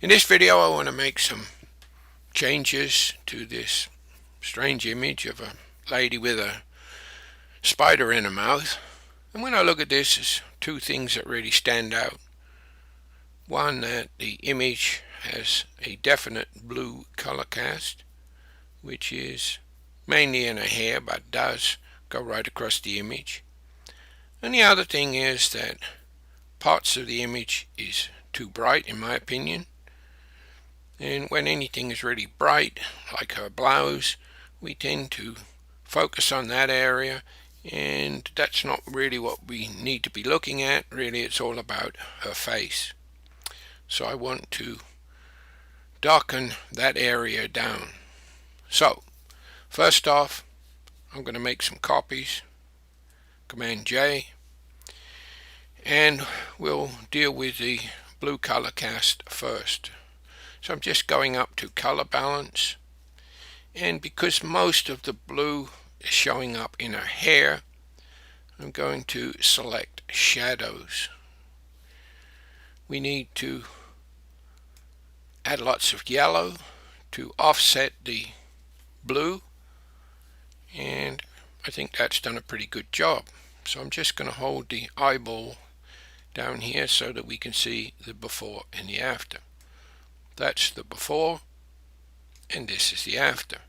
In this video I want to make some changes to this strange image of a lady with a spider in her mouth. And when I look at this, there's two things that really stand out. One, that the image has a definite blue color cast, which is mainly in her hair but does go right across the image. And the other thing is that parts of the image is too bright, in my opinion. And when anything is really bright, like her blouse, we tend to focus on that area, and that's not really what we need to be looking at. Really, it's all about her face. So I want to darken that area down. So first off, I'm going to make some copies. Command J, and we'll deal with the blue color cast first. So I'm just going up to color balance, and because most of the blue is showing up in her hair, I'm going to select shadows. We need to add lots of yellow to offset the blue, and I think that's done a pretty good job. So I'm just going to hold the eyeball down here so that we can see the before and the after. That's the before, and this is the after.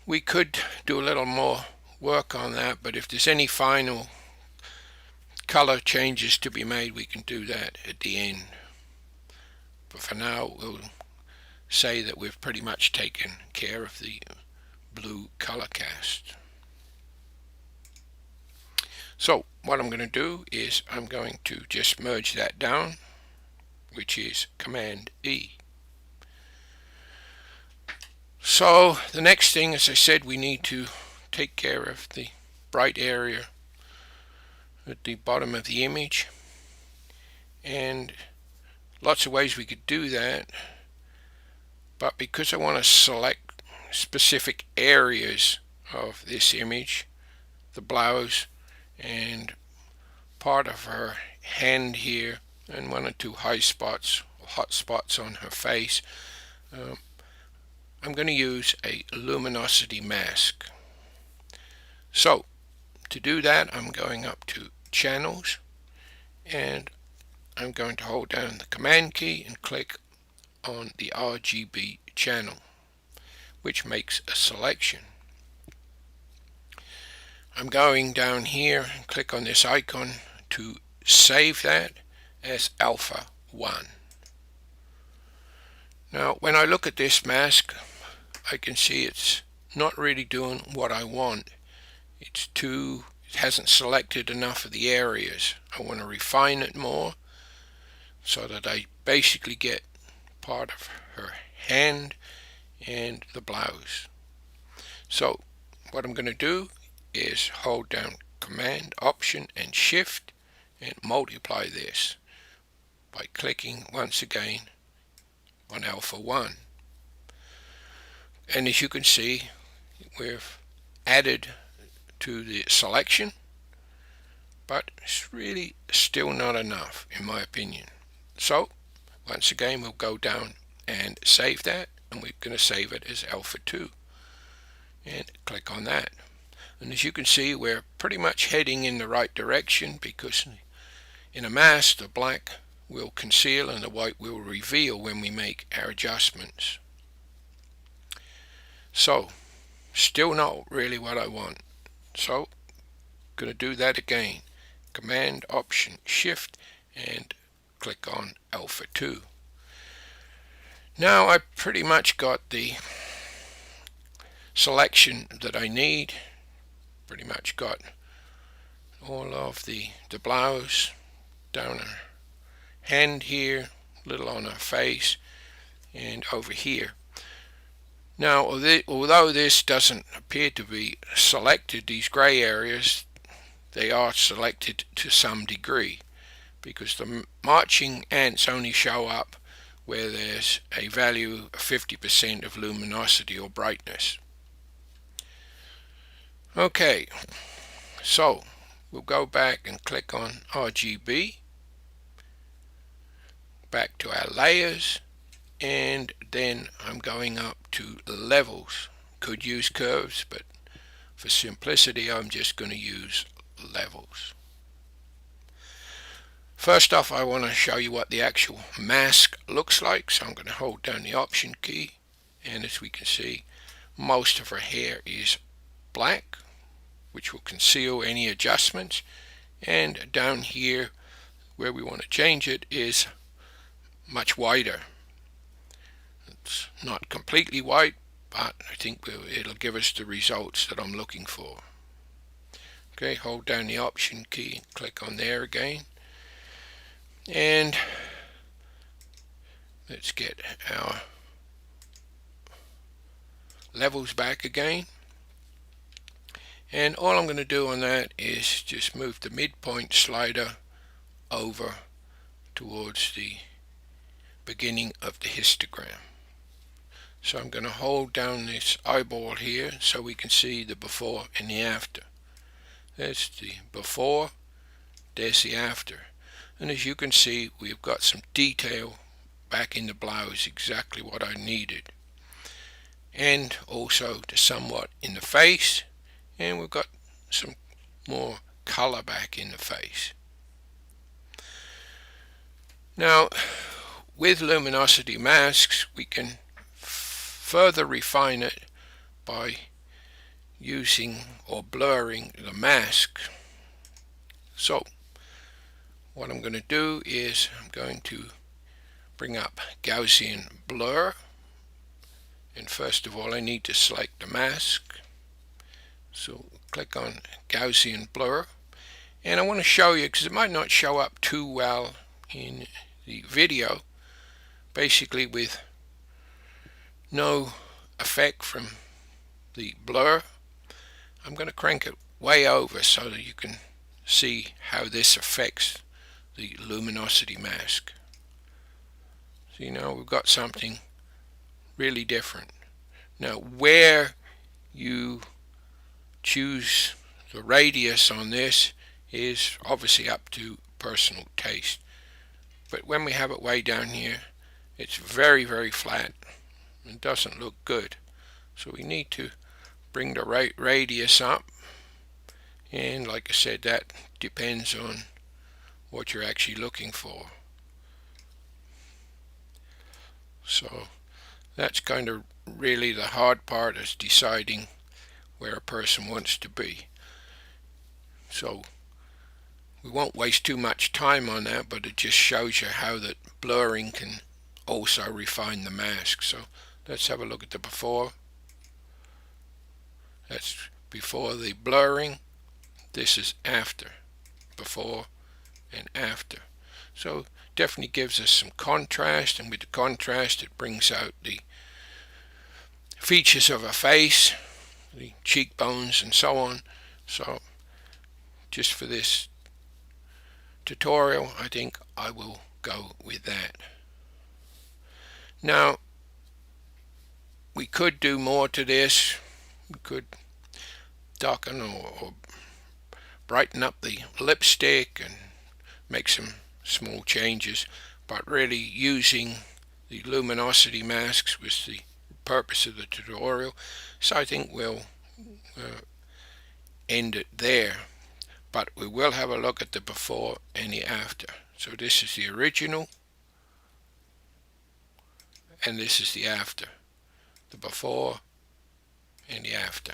We could do a little more work on that, but if there's any final color changes to be made, we can do that at the end. But for now, we'll say that we've pretty much taken care of the blue color cast. So what I'm going to do is I'm going to just merge that down, which is Command E. So the next thing, as I said, we need to take care of the bright area at the bottom of the image, and lots of ways we could do that, but because I want to select specific areas of this image, the blouse and part of her hand here, and one or two hot spots on her face, I'm going to use a luminosity mask. So to do that, I'm going up to channels, and I'm going to hold down the command key and click on the RGB channel, which makes a selection. I'm going down here and click on this icon to save that as alpha 1. Now when I look at this mask, I can see it's not really doing what I want. It hasn't selected enough of the areas. I want to refine it more so that I basically get part of her hand and the blouse. So what I'm going to do is hold down Command, Option and Shift and multiply this by clicking once again on alpha 1. And as you can see, we've added to the selection, but it's really still not enough in my opinion. So once again, we'll go down and save that, and we're going to save it as alpha 2 and click on that. And as you can see, we're pretty much heading in the right direction, because in a mask the black will conceal and the white will reveal when we make our adjustments. So still not really what I want, so I'm going to do that again. Command, Option, Shift and click on alpha 2. Now I pretty much got the selection that I need. Pretty much got all of the blouse down her hand here, little on her face, and over here. Now although this doesn't appear to be selected, these gray areas, they are selected to some degree, because the marching ants only show up where there's a value of 50% of luminosity or brightness. Okay, so we'll go back and click on RGB, back to our layers, and then I'm going up to levels. Could use curves, but for simplicity I'm just going to use levels. First off, I want to show you what the actual mask looks like, so I'm going to hold down the Option key, and as we can see, most of her hair is black, which will conceal any adjustments, and down here where we want to change it is much whiter. It's not completely white, but I think it'll give us the results that I'm looking for. Okay, hold down the Option key and click on there again, and let's get our levels back again. And all I'm going to do on that is just move the midpoint slider over towards the beginning of the histogram. So I'm going to hold down this eyeball here so we can see the before and the after. There's the before, there's the after. And as you can see, we've got some detail back in the blouse, exactly what I needed. And also somewhat in the face, and we've got some more color back in the face. Now, with Luminosity Masks, we can further refine it by using or blurring the mask. So what I'm going to do is I'm going to bring up Gaussian blur, and first of all I need to select the mask, so click on Gaussian blur, and I want to show you, because it might not show up too well in the video, basically with no effect from the blur, I'm going to crank it way over so that you can see how this affects the luminosity mask. See, now we've got something really different. Now where you choose the radius on this is obviously up to personal taste, but when we have it way down here, it's very flat and doesn't look good. So we need to bring the radius up, and like I said, that depends on what you're actually looking for. So that's kind of really the hard part, is deciding where a person wants to be. So we won't waste too much time on that, but it just shows you how that blurring can also refine the mask. So let's have a look at the before. That's before the blurring. This is after. Before and after. So definitely gives us some contrast, and with the contrast it brings out the features of a face, the cheekbones and so on. So just for this tutorial, I think I will go with that. Now we could do more to this. We could darken or brighten up the lipstick and make some small changes, but really using the luminosity masks was the purpose of the tutorial, so I think we'll end it there. But we will have a look at the before and the after. So this is the original, and this is the after. The before and the after.